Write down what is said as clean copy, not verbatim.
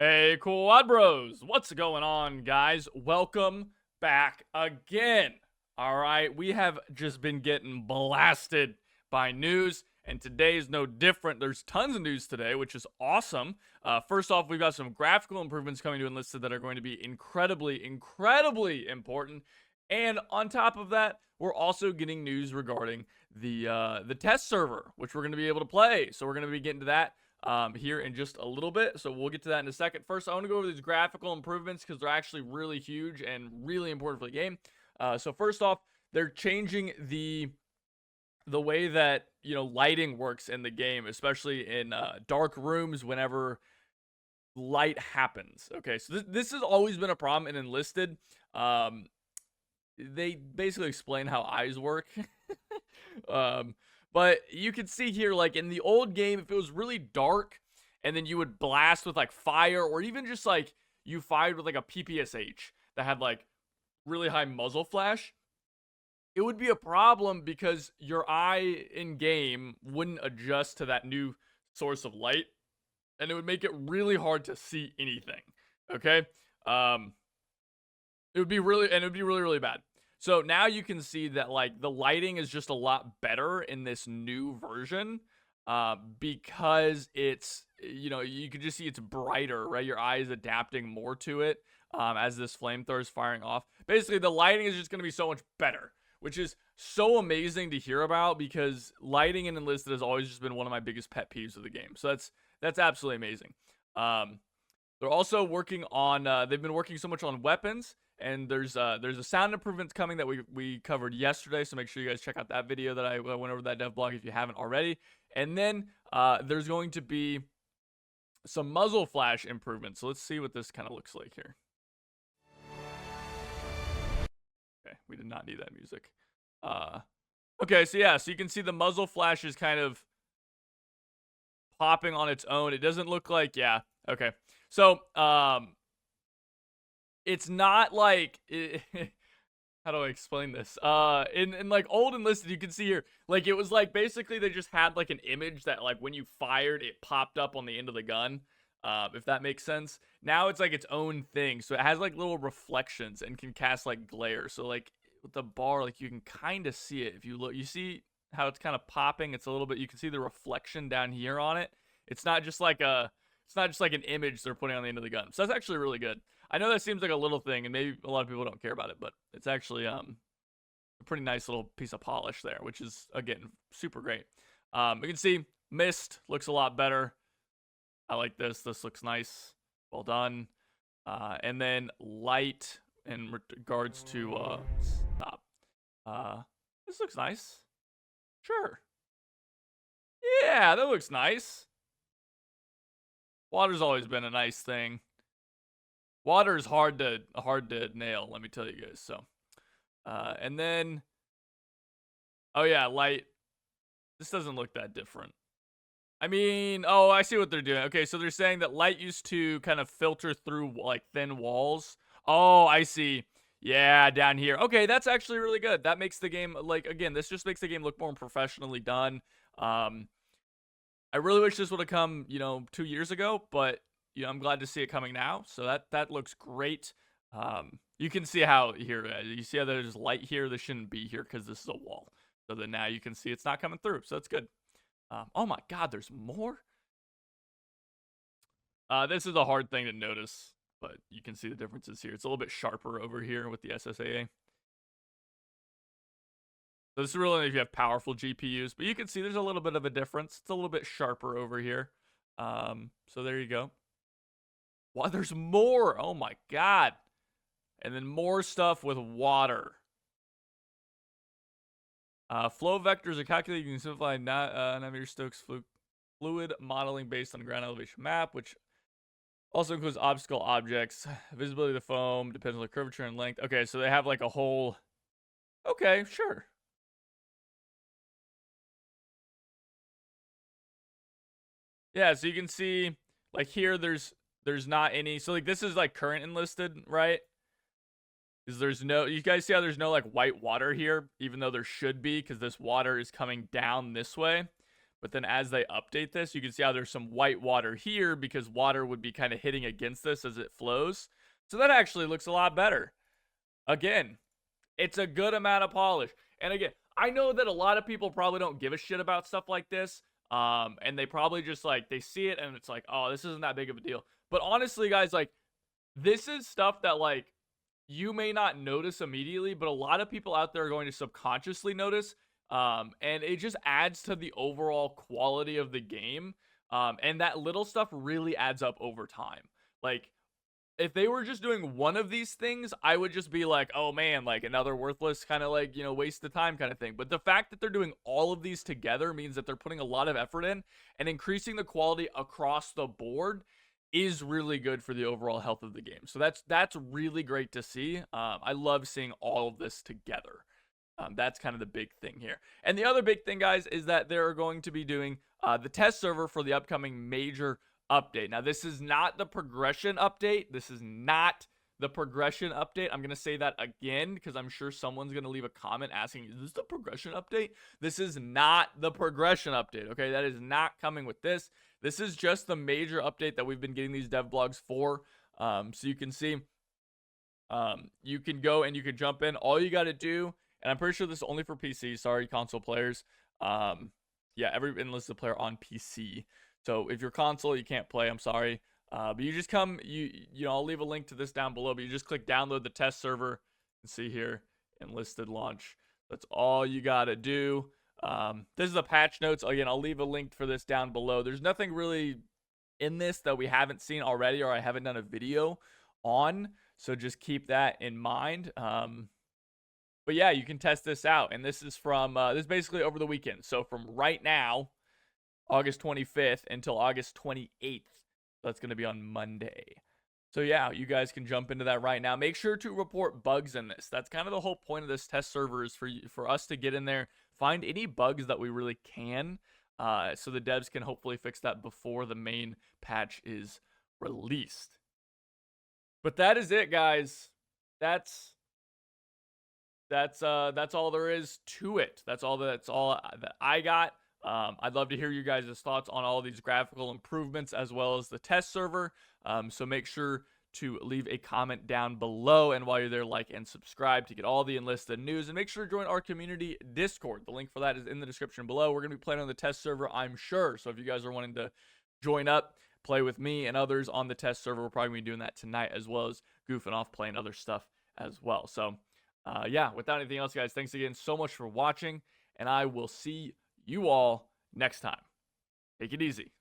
Hey, Quadros, what's going on, guys? Welcome back again. All right, we have just been getting blasted by news, and today is no different. There's tons of news today, which is awesome. First off, we've got some graphical improvements coming to Enlisted that are going to be incredibly important. And on top of that, we're also getting news regarding the test server, which we're going to be able to play. So we're going to be getting to that here in just a little bit. So we'll get to that in a second. First, I want to go over these graphical improvements because they're actually really huge and really important for the game. So first off, they're changing the way that lighting works in the game, especially in dark rooms whenever light happens. Okay, so this has always been a problem in Enlisted. They basically explain how eyes work. um, but you can see here, like in the old game, if it was really dark and then you would blast with like fire, or even just like you fired with like a PPSH that had like really high muzzle flash, it would be a problem because your eye in game wouldn't adjust to that new source of light, and it would make it really hard to see anything. Okay, it would be really bad. So now you can see that like the lighting is just a lot better in this new version, because it's you can just see it's brighter, right? Your eye is adapting more to it, as this flamethrower is firing off. Basically, the lighting is just going to be so much better, which is so amazing to hear about because lighting in Enlisted has always just been one of my biggest pet peeves of the game. So that's absolutely amazing. They're also working on. They've been working so much on weapons, and there's a sound improvements coming that we covered yesterday. So make sure you guys check out that video that I went over that dev blog if you haven't already. And then there's going to be some muzzle flash improvements. So let's see what this kind of looks like here. Okay, we did not need that music. Okay, so yeah, so you can see the muzzle flash is kind of popping on its own. It doesn't look like, yeah, okay. So, it's not like how do I explain this? In like old Enlisted, you can see here, like it was like basically they just had like an image that like when you fired, it popped up on the end of the gun. If that makes sense. Now it's like its own thing, so it has like little reflections and can cast like glare. So like with the bar, like you can kind of see it if you look. You see how it's kind of popping. It's a little bit. You can see the reflection down here on it. It's not just like a. It's not just like an image they're putting on the end of the gun. So that's actually really good. I know that seems like a little thing, and maybe a lot of people don't care about it, but it's actually a pretty nice little piece of polish there, which is again super great. We can see mist looks a lot better. I like this. This looks nice. Well done. And then light in regards to stop. This looks nice. Sure. Yeah, that looks nice. Water's always been a nice thing. Water is hard to nail, let me tell you guys. So, and then, oh yeah, light. This doesn't look that different. I mean, oh, I see what they're doing. Okay, so they're saying that light used to kind of filter through like thin walls. Oh, I see. Yeah, down here. Okay, that's actually really good. That makes the game like again, this just makes the game look more professionally done. I really wish this would have come, 2 years ago, but I'm glad to see it coming now. So that looks great. You can see how here, you see how there's light here. This shouldn't be here because this is a wall. So then now you can see it's not coming through. So that's good. Oh my God, there's more. This is a hard thing to notice, but you can see the differences here. It's a little bit sharper over here with the SSAA. So this is really if you have powerful GPUs, but you can see there's a little bit of a difference. It's a little bit sharper over here. So there you go. Wow, there's more. Oh my God. And then more stuff with water. Flow vectors are calculated using simplified Navier-Stokes fluid modeling based on ground elevation map, which also includes obstacle objects. Visibility of the foam depends on the curvature and length. Okay, so they have like a whole. Okay, sure. Yeah, so you can see like here there's not any. So like this is like current enlisted, right? Because there's no, you guys see how there's no like white water here, even though there should be, because this water is coming down this way. But then as they update this, you can see how there's some white water here because water would be kind of hitting against this as it flows. So that actually looks a lot better. Again, it's a good amount of polish. And again, I know that a lot of people probably don't give a shit about stuff like this. And they probably just like, they see it and it's like, oh, this isn't that big of a deal. But honestly, guys, like, this is stuff that like you may not notice immediately, but a lot of people out there are going to subconsciously notice. And it just adds to the overall quality of the game. And that little stuff really adds up over time. Like, if they were just doing one of these things, I would just be like, oh man, like another worthless kind of like, waste of time kind of thing. But the fact that they're doing all of these together means that they're putting a lot of effort in and increasing the quality across the board is really good for the overall health of the game. So that's really great to see. I love seeing all of this together. That's kind of the big thing here. And the other big thing, guys, is that they're going to be doing the test server for the upcoming major update. Now, this is not the progression update. This is not the progression update. I'm going to say that again because I'm sure someone's going to leave a comment asking, is this the progression update? This is not the progression update, okay? That is not coming with this. This is just the major update that we've been getting these dev blogs for. So you can see, you can go and you can jump in. All you got to do, and I'm pretty sure this is only for PC. Sorry, console players. Yeah, every enlisted player on PC. So if you're console, you can't play. I'm sorry. But you just come, I'll leave a link to this down below, but you just click download the test server and see here, Enlisted launch. That's all you got to do. This is the patch notes. Again, I'll leave a link for this down below. There's nothing really in this that we haven't seen already or I haven't done a video on. So just keep that in mind. But yeah, you can test this out. And this is from, this is basically over the weekend. So from right now, August 25th until August 28th. That's going to be on Monday. So yeah, you guys can jump into that right now. Make sure to report bugs in this. That's kind of the whole point of this test server is for us to get in there, find any bugs that we really can, so the devs can hopefully fix that before the main patch is released. But that is it, guys. That's all there is to it. That's all that I got. I'd love to hear you guys' thoughts on all of these graphical improvements as well as the test server. So make sure to leave a comment down below. And while you're there, like and subscribe to get all the Enlisted news. And make sure to join our community Discord. The link for that is in the description below. We're going to be playing on the test server, I'm sure. So if you guys are wanting to join up, play with me and others on the test server, we're probably going to be doing that tonight as well as goofing off playing other stuff as well. So yeah, without anything else, guys, thanks again so much for watching. And I will see you all next time. Take it easy.